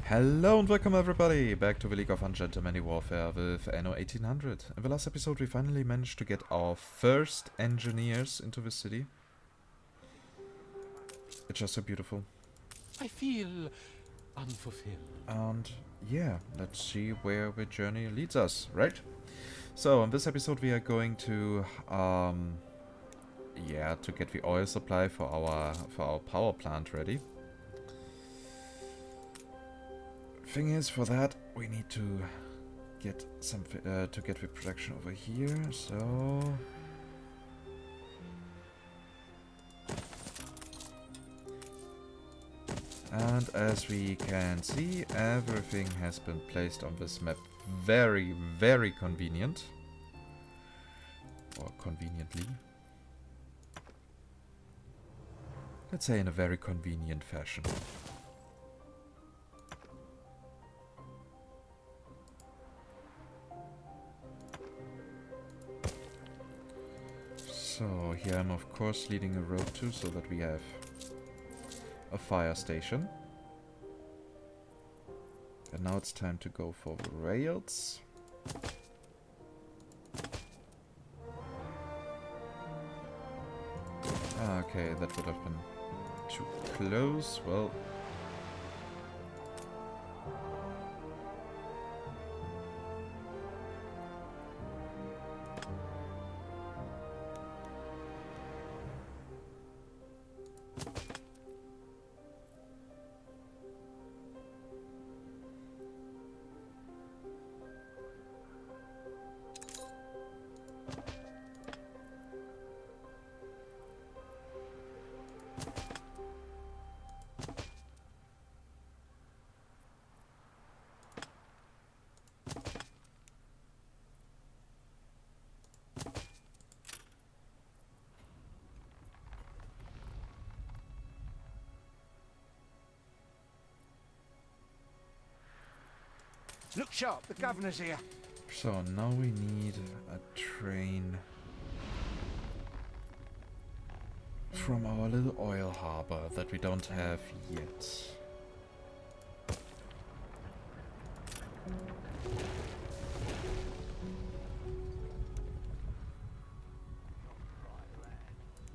Hello and welcome everybody back to the League of Ungentlemanly Warfare with Anno 1800. In the last episode we finally managed to get our first engineers into the city. It's just so beautiful. I feel unfulfilled. And yeah, let's see where the journey leads us, right? So in this episode we are going to to get the oil supply for our power plant ready. Thing is, for that we need to get some to get the production over here. So and as we can see, everything has been placed on this map very, very convenient, or conveniently. Let's say in a very convenient fashion. So here I'm of course leading a road too, so that we have a fire station. And now it's time to go for the rails. Okay, that would have been too close. Well, Look sharp, the governor's here. so now we need a train from our little oil harbor that we don't have yet.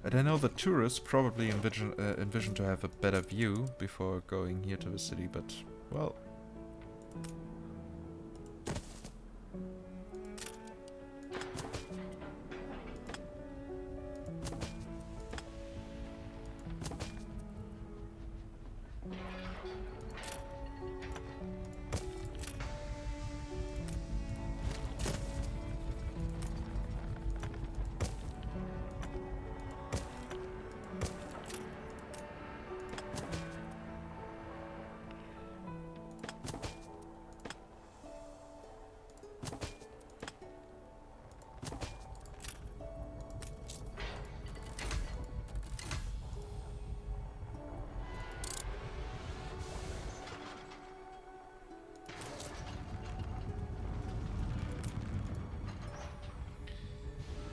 And I know the tourists probably envision to have a better view before going here to the city, but, well...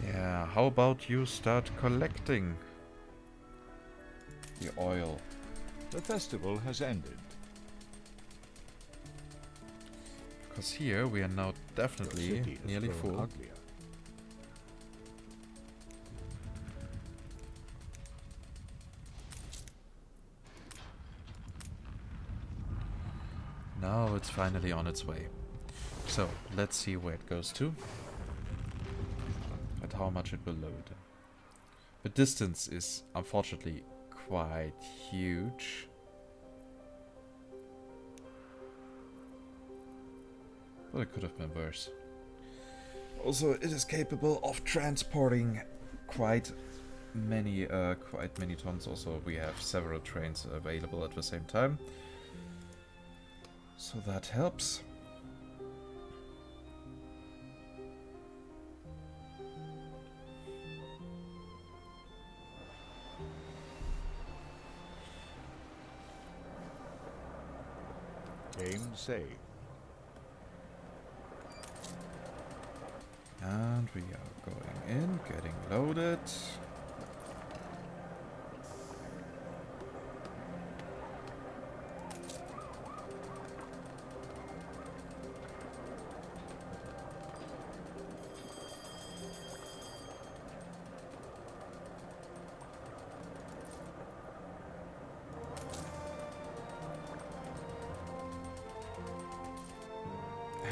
Yeah, how about you start collecting the oil? The festival has ended. Because here we are now definitely nearly full. Uglier. Now it's finally on its way. So, let's see where it goes to. And how much it will load. The distance is unfortunately quite huge. But it could have been worse. Also, it is capable of transporting quite many tons. Also, we have several trains available at the same time. So that helps. Game saved. And we are going in, getting loaded.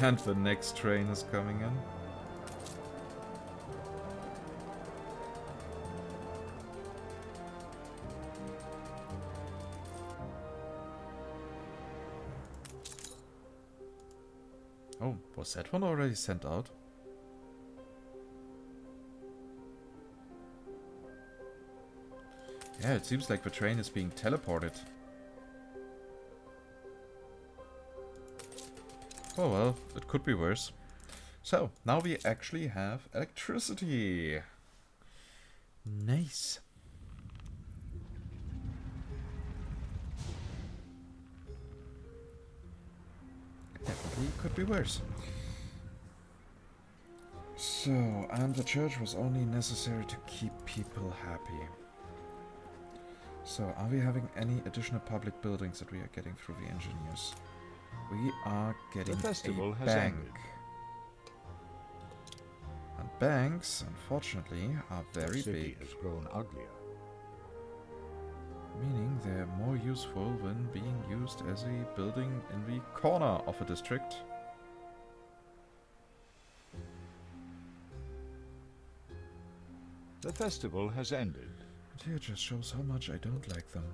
And the next train is coming in. Oh, was that one already sent out? Yeah, it seems like the train is being teleported. Oh well, it could be worse. So, now we actually have electricity. Nice. Definitely could be worse. So, and the church was only necessary to keep people happy. So, are we having any additional public buildings that we are getting through the engineers? We are getting The festival a has bank. ended. And banks, unfortunately, are very The city big. has grown uglier. Meaning they're more useful when being used as a building in the corner of a district. The festival has ended. And here just shows how much I don't like them.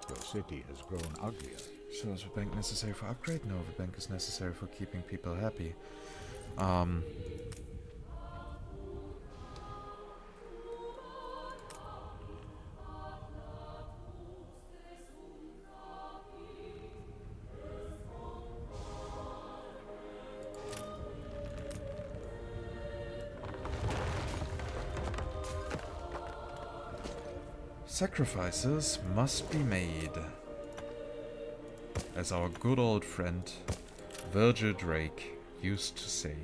Your city has grown uglier. So is the bank necessary for upgrade? No, the bank is necessary for keeping people happy. Sacrifices must be made. As our good old friend Virgil Drake used to say.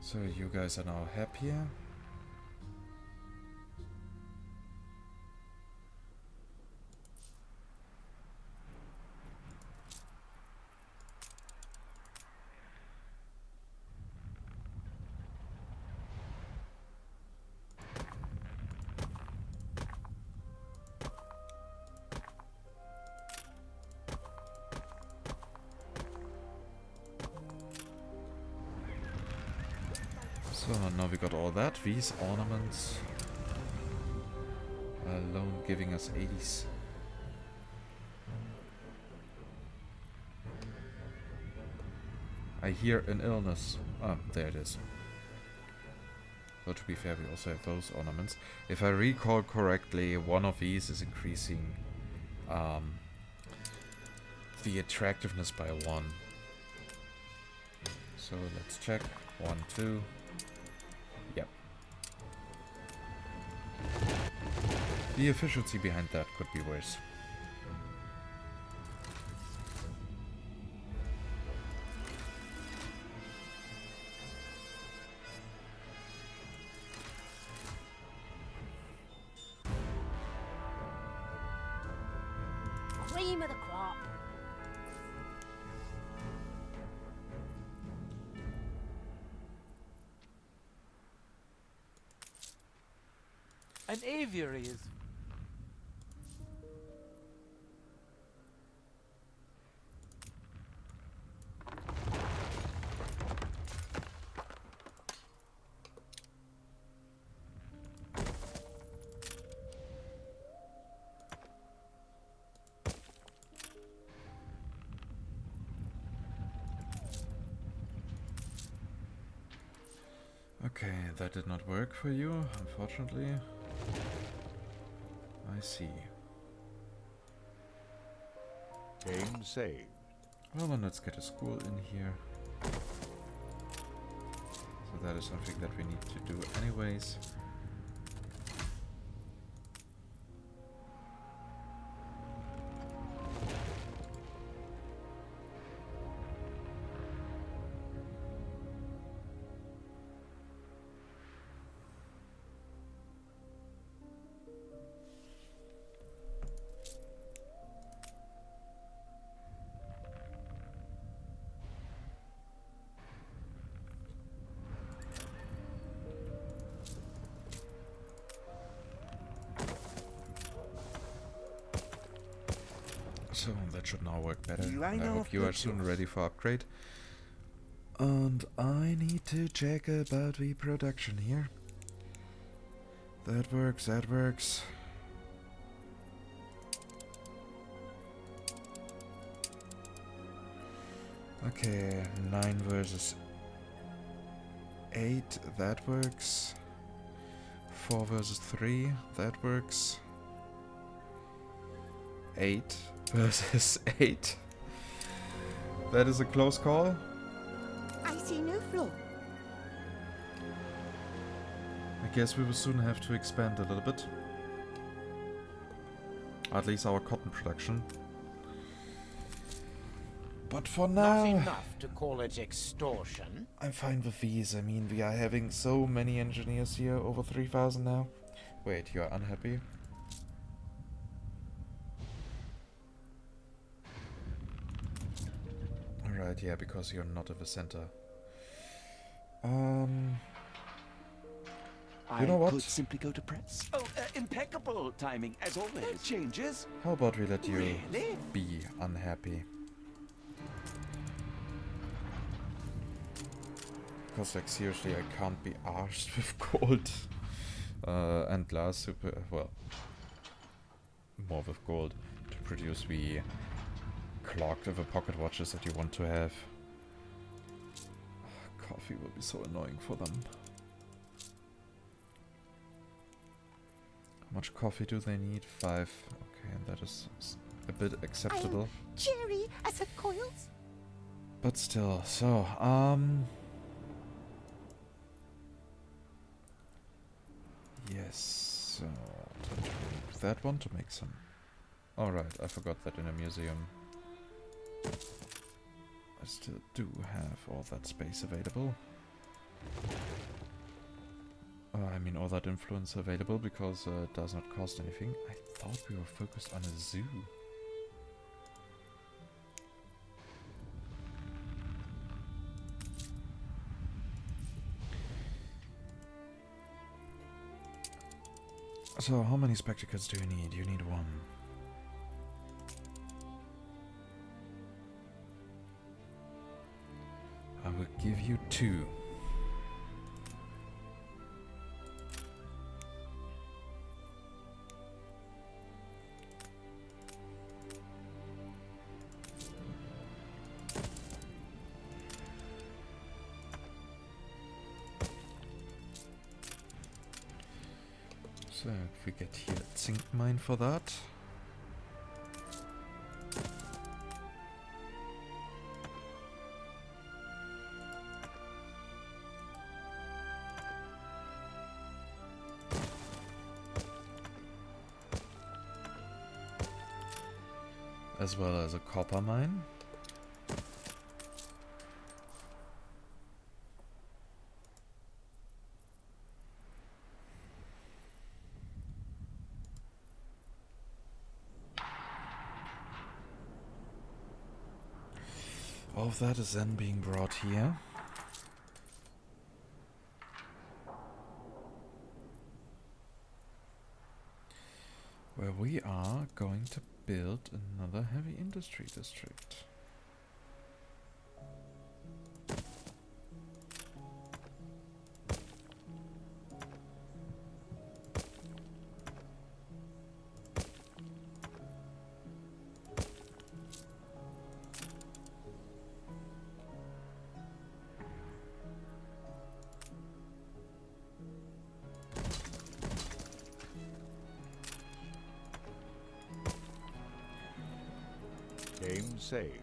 So you guys are now happier. So now we got all that. These ornaments alone giving us 80s. I hear an illness. Ah, there it is. So to be fair, we also have those ornaments. If I recall correctly, one of these is increasing the attractiveness by 1. So let's check. 1, 2. Yep. The efficiency behind that could be worse. Cream of the crop. An aviary is... Okay, that did not work for you, unfortunately. I see. Game saved. Well, then let's get a school in here. So that is something that we need to do anyways. So that should now work better. Do I I know hope of you are good soon tools? ready for upgrade. And I need to check about the production here. That works, that works. Okay, 9 versus 8, that works. 4 versus 3, that works. 8 versus 8. That is a close call. I see no flaw. I guess we will soon have to expand a little bit. At least our cotton production. But for Not now, enough to call it extortion. I'm fine with these. I mean, we are having so many engineers here, over 3,000 now. Wait, you are unhappy? Alright, yeah, because you're not at the center. You know I what? could simply go to press. Oh, impeccable timing, as always. No changes. How about we let you Really? be unhappy? Because, like, seriously, I can't be arsed with gold and glass super. Well, more with gold to produce the clocked over pocket watches that you want to have. Coffee will be so annoying for them. How much coffee do they need? 5. Okay, and that is a bit acceptable. Cheery as a coils. But still, so, yes, so that one to make some. Alright, I forgot that in a museum I still do have all that space available. I mean all that influence available because it does not cost anything. I thought we were focused on a zoo. So, how many spectacles do you need? You need 1. I will give you 2. So, if we get here a zinc mine for that. As well as a copper mine. All of that is then being brought here. Where we are going to build another heavy industry district. Game saved.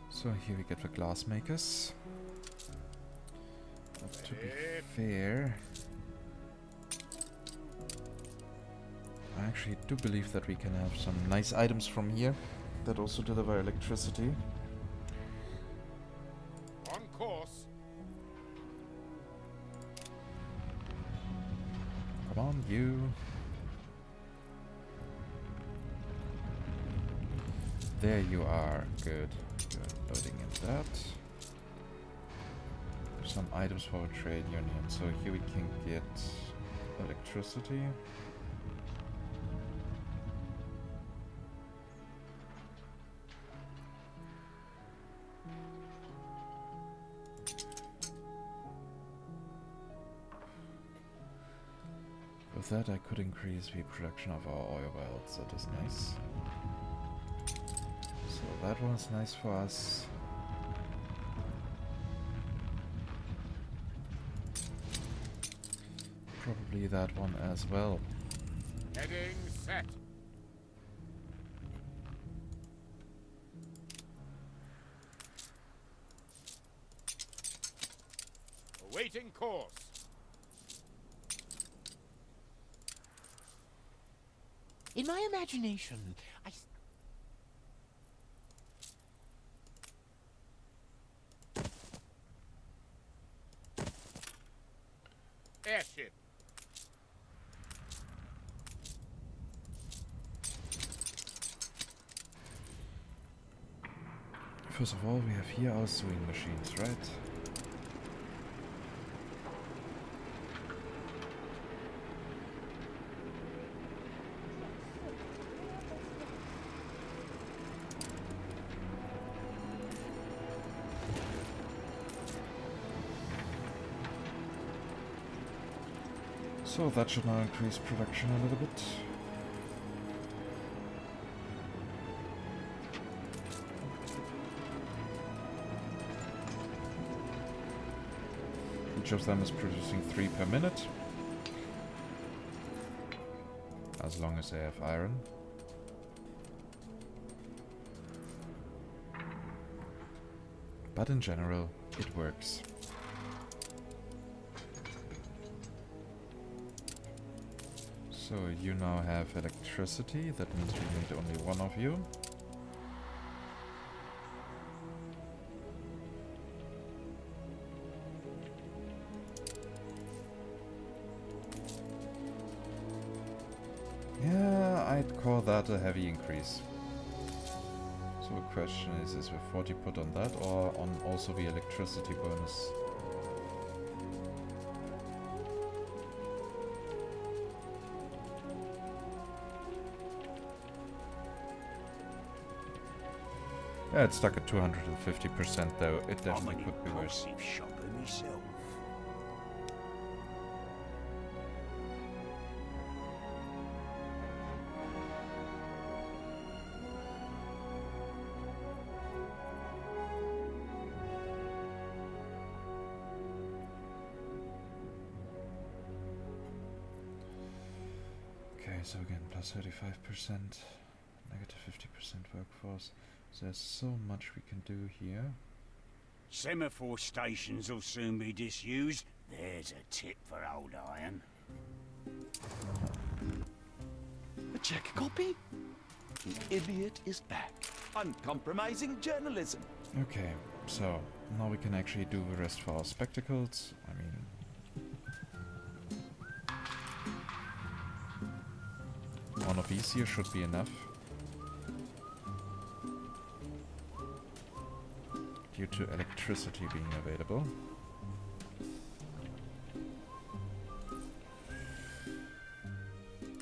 So here we get the glass makers. But to be fair, I actually do believe that we can have some nice items from here that also deliver electricity. On course. Come on, you. There you are. Good. Good. Loading in that. some items for our trade union. So here we can get electricity. With that I could increase the production of our oil wells, that is nice. So that one's nice for us. Probably that one as well. Heading set. Awaiting course. In my imagination, Airship. First of all, we have here our sewing machines, right? So that should now increase production a little bit. Each of them is producing 3 per minute. As long as they have iron. But in general, it works. So you now have electricity, that means we need only one of you. Yeah, I'd call that a heavy increase. So the question is with 40 put on that or on also the electricity bonus? Yeah, it's stuck at 250% though. It definitely could be worse. Shopper myself. Okay, so again, plus 35%, negative 50% workforce. So there's so much we can do here. Semaphore stations will soon be disused. There's a tip for old iron. A check copy? The idiot is back. Uncompromising journalism. Okay, so now we can actually do the rest for our spectacles. I mean... one of these here should be enough. Due to electricity being available.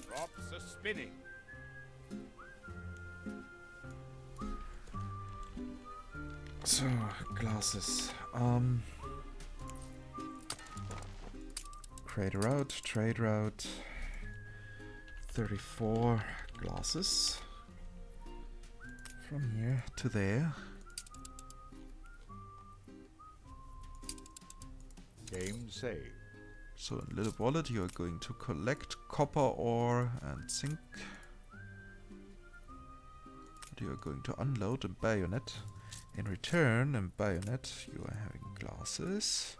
Drops are spinning. So, glasses. Trade route. 34 glasses. From here to there. Game save. So in Little Wallet you are going to collect copper ore and zinc. That you are going to unload in Bayonet. In return, in Bayonet you are having glasses,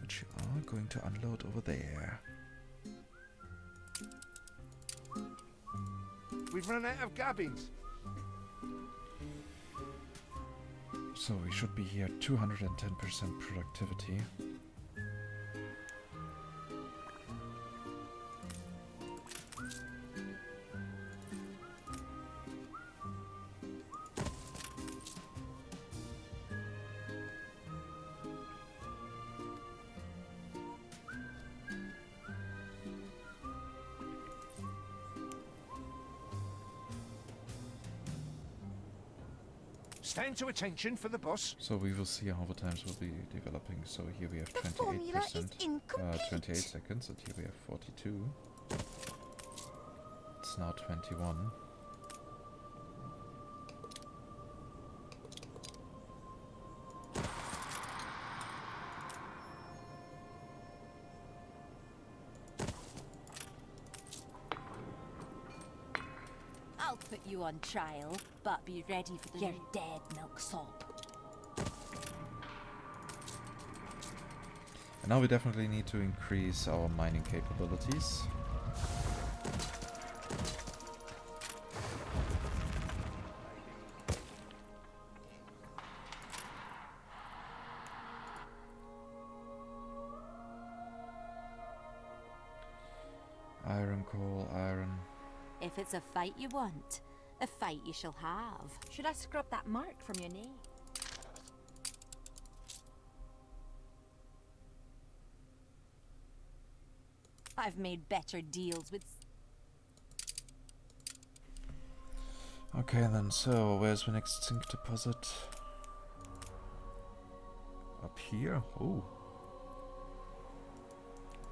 which you are going to unload over there. We've run out of gubbins. So we should be here 210% productivity. Stand to attention for the boss. So we will see how the times will be developing. So here we have The formula is 28%, incomplete. 28 seconds, and here we have 42. It's now 21. I'll put you on trial, but be ready for your dead milksop. And now we definitely need to increase our mining capabilities. Iron, coal, iron. If it's a fight you want, a fight you shall have. Should I scrub that mark from your name? I've made better deals with... Okay then, so where's the next zinc deposit? Up here? Oh.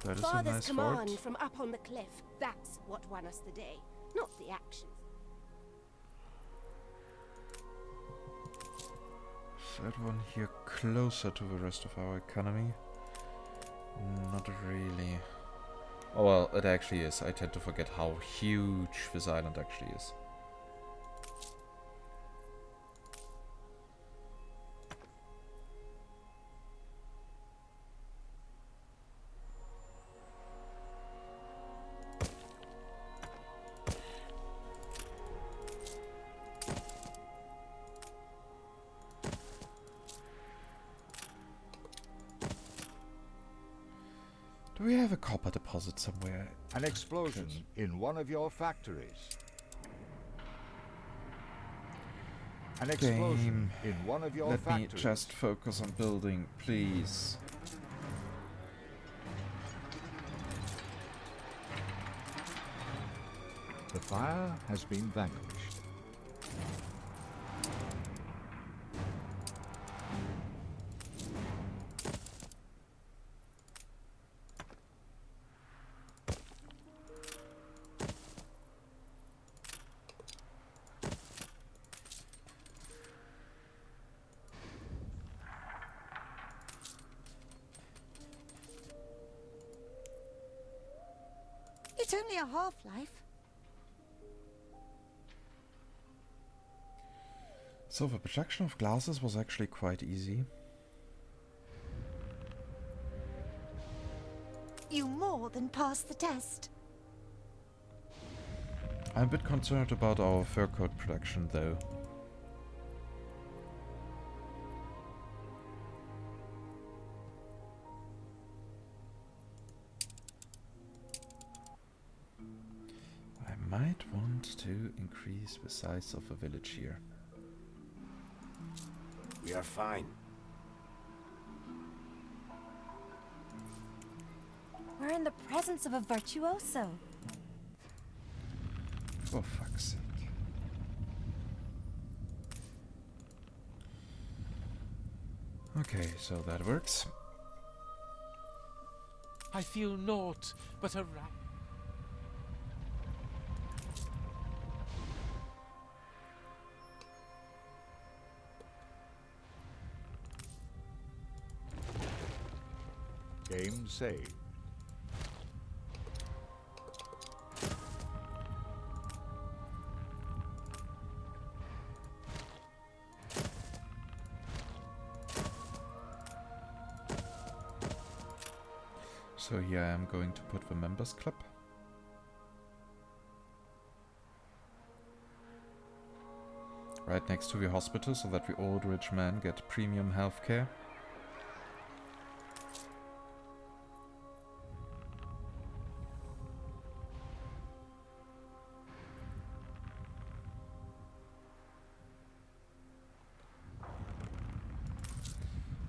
That is a Father's nice command fort. from up on the cliff. That's what won us the day, not the actions. Is that one here closer to the rest of our economy? Not really. Oh well, it actually is. I tend to forget how huge this island actually is. Do we have a copper deposit somewhere? An explosion in one of your factories. An explosion in one of your Let factories. me just focus on building, please. The fire has been vanquished. It's only a half-life. So the production of glasses was actually quite easy. You more than passed the test. I'm a bit concerned about our fur coat production though. I might want to increase the size of the village here. We are fine. We're in the presence of a virtuoso. For fuck's sake. Okay, so that works. I feel naught but a rat. Game saved. So here I am going to put the members club. Right next to the hospital so that the old rich men get premium healthcare.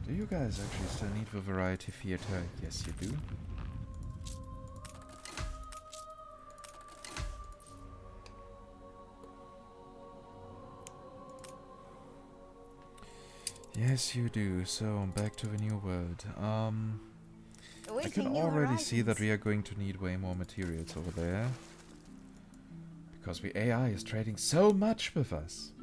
Do you guys actually still need the variety theater? Yes, you do. Yes, you do. So, back to the new world. I Awaiting can new already see that horizons. we are going to need way more materials over there. Because the AI is trading so much with us.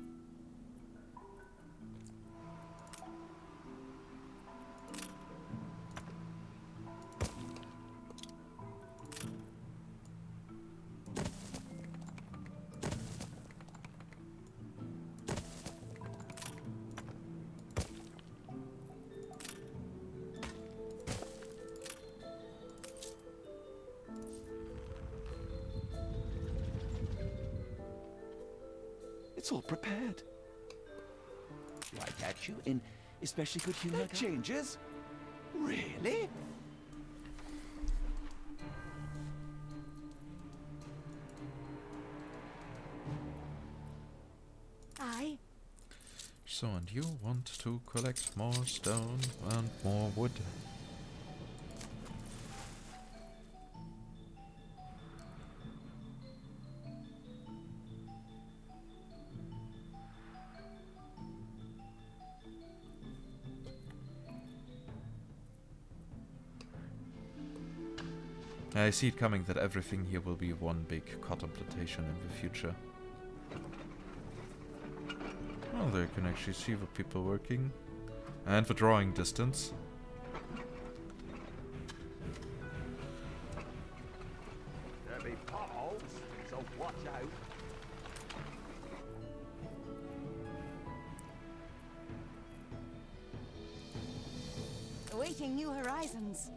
It's all prepared. Do I catch you in especially good humor? Changes? Really? Aye. So, and you want to collect more stone and more wood. I see it coming that everything here will be one big cotton plantation in the future. Well, there you can actually see the people working. And the drawing distance. There'll be potholes, so watch out. Awaiting new horizons.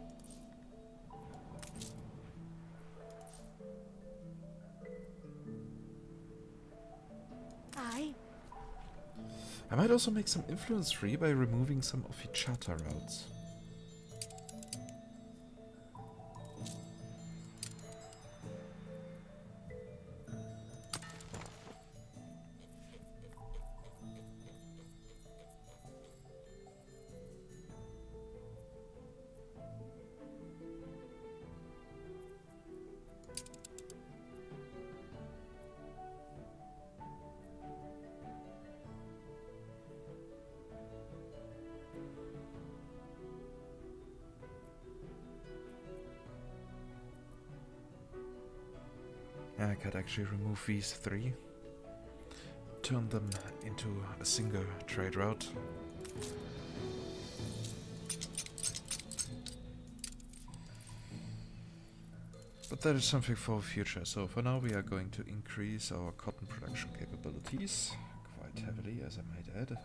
Aye. I might also make some influence free by removing some of the charter routes. I could actually remove these three, turn them into a single trade route. But that is something for the future, so for now we are going to increase our cotton production capabilities quite heavily, as I might add.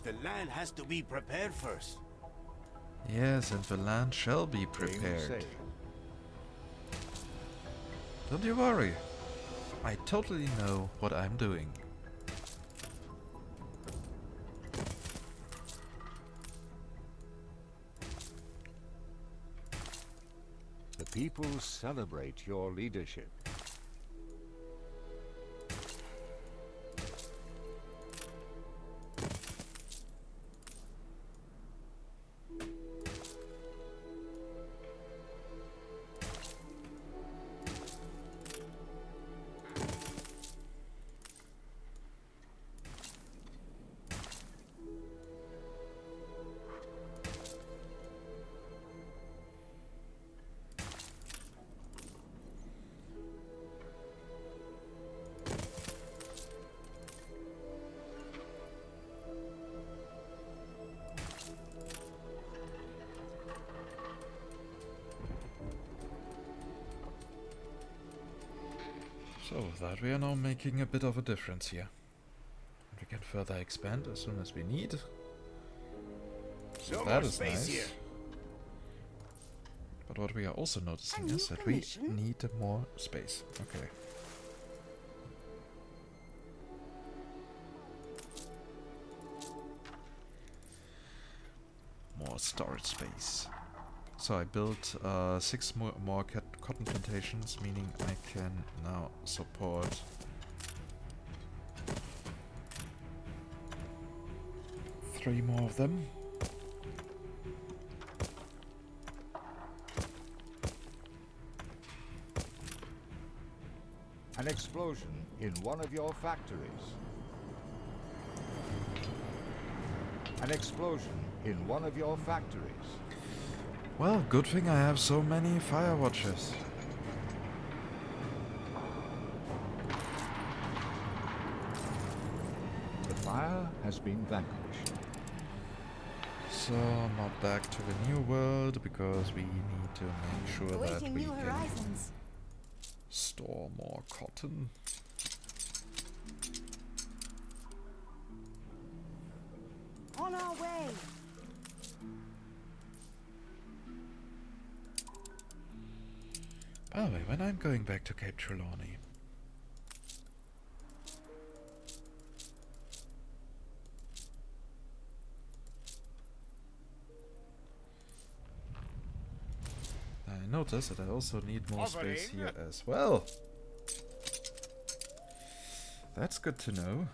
The land has to be prepared first. Yes, and the land shall be Plain prepared. sailing. Don't you worry. I totally know what I'm doing. The people celebrate your leadership. So with that we are now making a bit of a difference here. And we can further expand as soon as we need. So No that more is space nice. here. But what we are also noticing A is new that we commission? need more space. Okay. More storage space. So I built 6 more cotton plantations, meaning I can now support 3 more of them. An explosion in one of your factories. An explosion in one of your factories. Well, good thing I have so many fire watches. The fire has been vanquished. So, not back to the new world, because we need to make sure that Awaiting we new can horizons. store more cotton. On our way. By the way, when I'm going back to Cape Trelawney, I notice that I also need more space Hovering. here as well. That's good to know.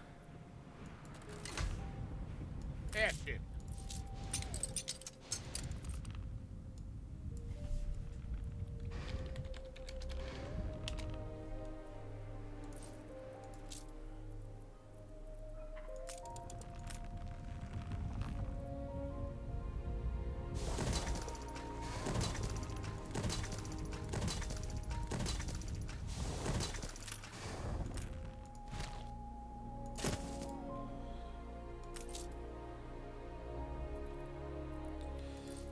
Airship.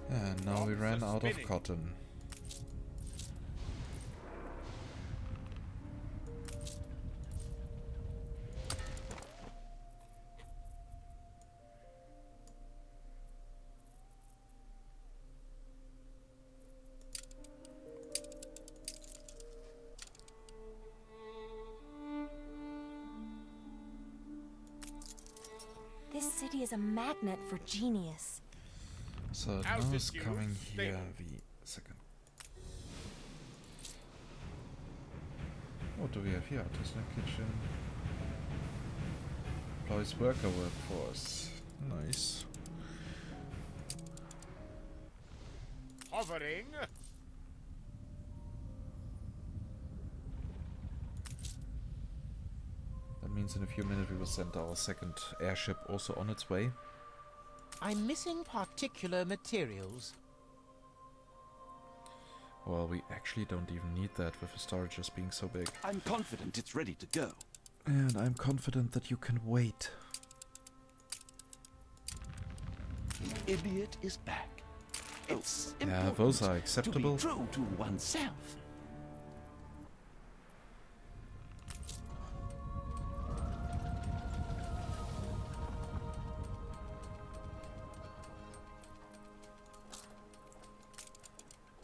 And now we Bombs ran are out of spinning. cotton. This city is a magnet for genius. So now Altitude is coming here stable. the second. What do we have here? Artisanal kitchen. Employs worker workforce. Nice. Hovering. That means in a few minutes we will send our second airship also on its way. I'm missing particular materials. Well, we actually don't even need that with the storage just being so big. I'm confident it's ready to go. And I'm confident that you can wait. Idiot is back. It's Yeah, important those are to acceptable. be true to oneself.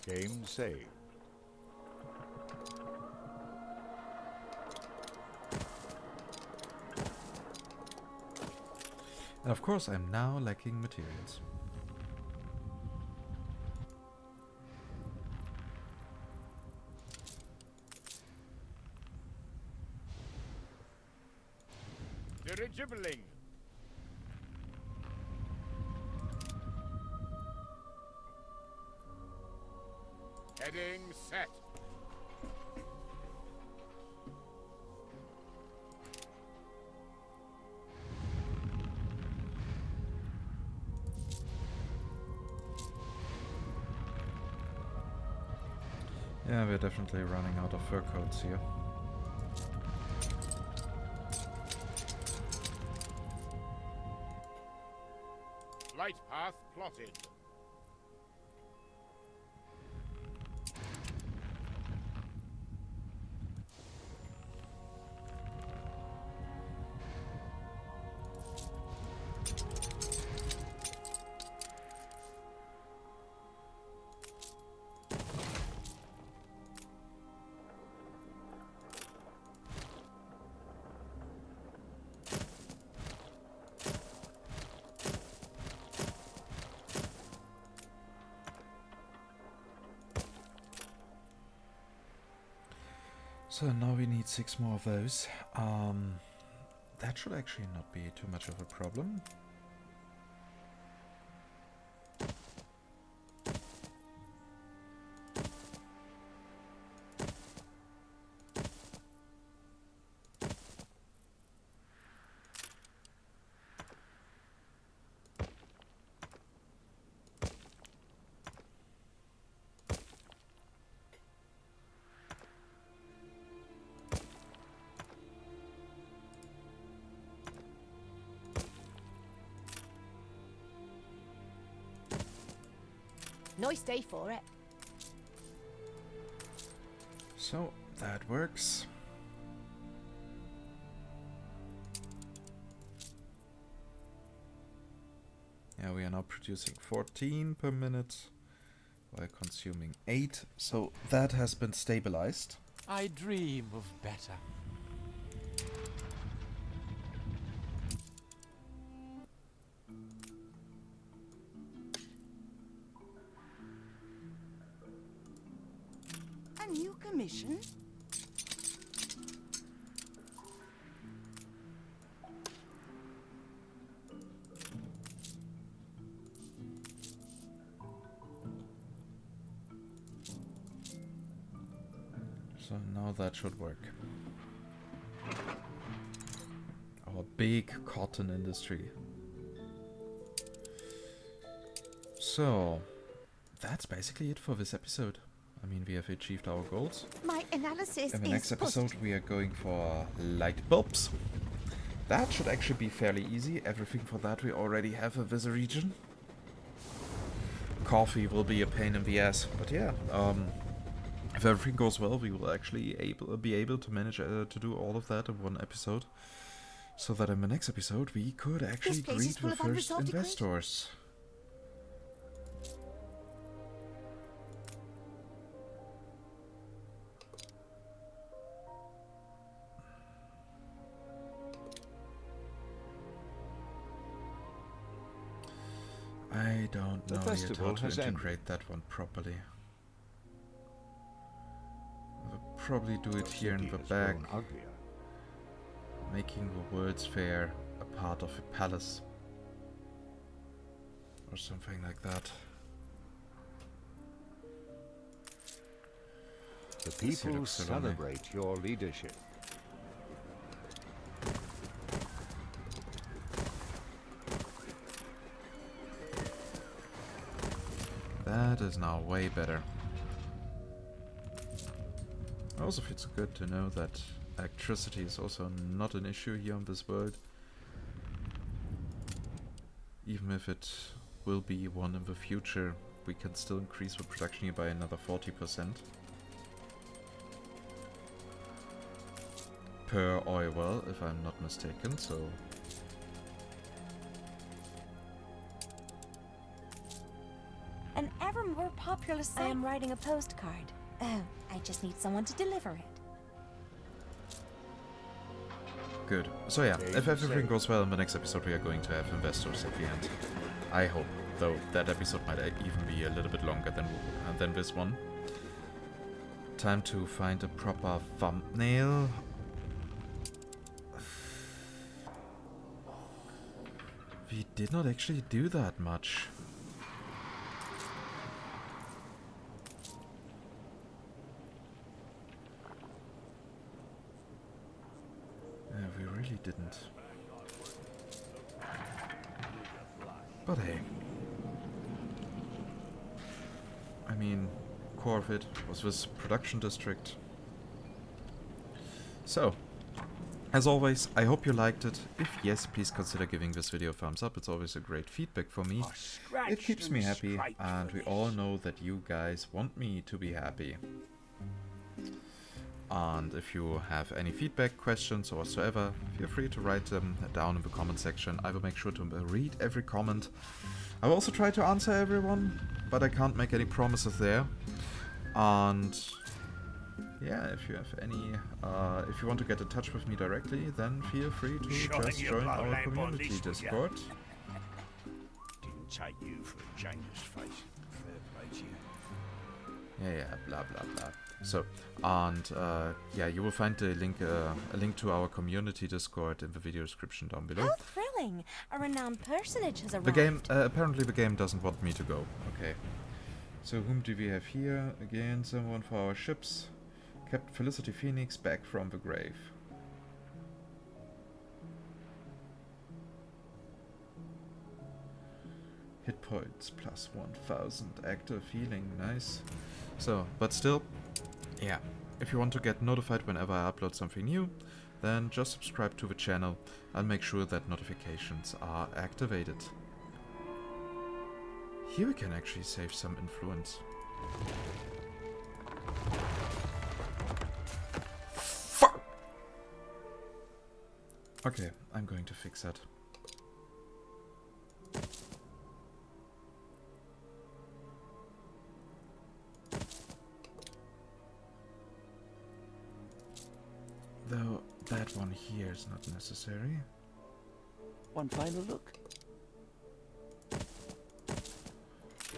Game saved. And of course I'm now lacking materials. Dirigibbling. Heading set. Yeah, we're definitely running out of fur coats here. Flight path plotted. So now we need 6 more of those. That should actually not be too much of a problem. Nice day for it. So that works. Yeah, we are now producing 14 per minute while consuming 8. So that has been stabilized. I dream of better. A new commission? So now that should work. Our big cotton industry. So that's basically it for this episode. I mean, we have achieved our goals. My analysis In the is next episode, we are going for light bulbs. That should actually be fairly easy. Everything for that we already have in this region. Coffee will be a pain in the ass, but yeah. If everything goes well, we will actually be able to manage to do all of that in one episode. So that in the next episode, we could actually place greet is full the of first unresolved investors. I don't The know yet how festival to has ended. integrate that one properly. I'll probably do it here in City the has back, grown uglier. making the World's Fair a part of a palace. Or something like that. The This here people looks so lonely. celebrate your leadership. That is now way better. Also, it's good to know that electricity is also not an issue here on this world. Even if it will be one in the future, we can still increase the production here by another 40%. Per oil well, if I'm not mistaken, so... An ever more popular site. I am writing a postcard. Oh, I just need someone to deliver it. Good. So yeah, Game if everything saved. goes well in the next episode, we are going to have investors at the end. I hope, though that episode might even be a little bit longer than this one. Time to find a proper thumbnail. We did not actually do that much. Yeah, we really didn't. But hey. I mean, core of it was this production district. So, as always, I hope you liked it. If yes, please consider giving this video a thumbs up. It's always a great feedback for me. It keeps me happy, and we all know that you guys want me to be happy. And if you have any feedback, questions, or whatsoever, feel free to write them down in the comment section. I will make sure to read every comment. I will also try to answer everyone, but I can't make any promises there. And yeah, if you have any, if you want to get in touch with me directly, then feel free to just join our community Discord. Didn't take you for a Janus face. Fair play to you. Yeah, blah blah blah. So, and yeah, you will find the link, a link to our community Discord in the video description down below. How thrilling! A renowned personage has arrived. The game, apparently the game doesn't want me to go. Okay. So whom do we have here? Again, someone for our ships. Captain Felicity Phoenix back from the grave. Hit points plus 1000. Active healing, nice. So, but still, yeah. If you want to get notified whenever I upload something new, then just subscribe to the channel. I'll make sure that notifications are activated. Here we can actually save some influence. Fuck! Okay, I'm going to fix that. Though that one here is not necessary. One final look.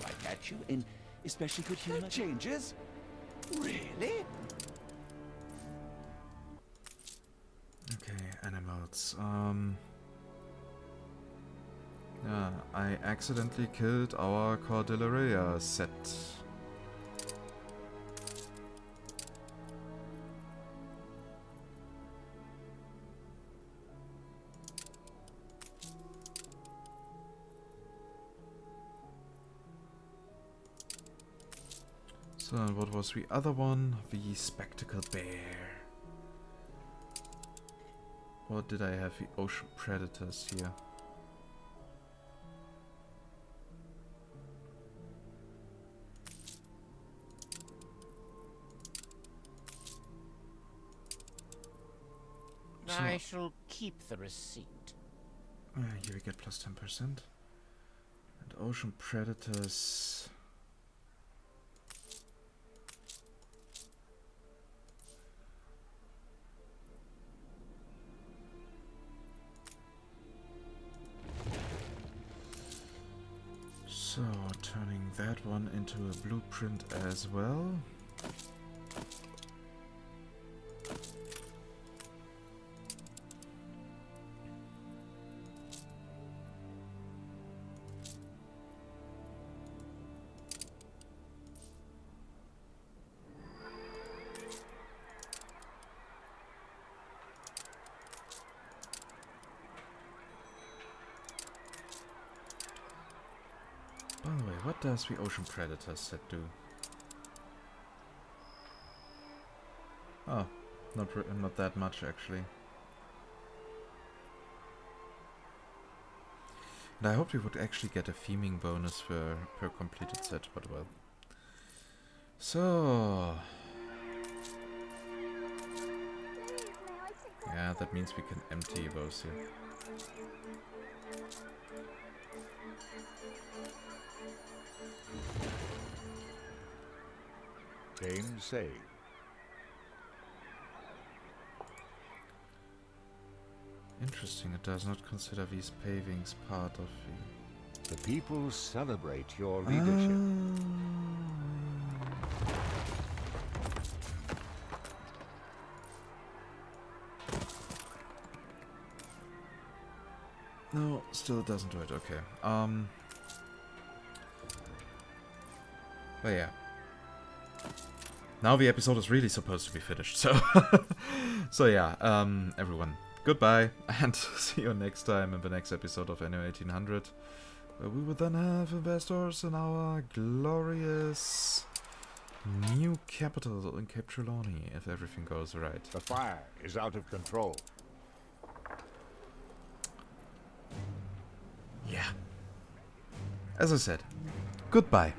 Right at you in especially good humor. Changes? Really? Okay, animals. I accidentally killed our Cordillera set. So, what was the other one? The Spectacle Bear. What did I have? The Ocean Predators here. I shall keep the receipt. Here we get plus 10%. And Ocean Predators. So, turning that one into a blueprint as well. By the way, what does the Ocean Predator set do? Oh, not that much actually. And I hoped we would actually get a theming bonus per completed set, but well. So... yeah, that means we can empty those here. Game saved. Interesting, it does not consider these pavings part of the... The people celebrate your leadership. No, still it doesn't do it, okay. But yeah. Now the episode is really supposed to be finished, so... so yeah, everyone, goodbye, and see you next time in the next episode of Anno 1800, where we will then have investors in our glorious new capital in Cape Trelawney, if everything goes right. The fire is out of control. Yeah. As I said, goodbye.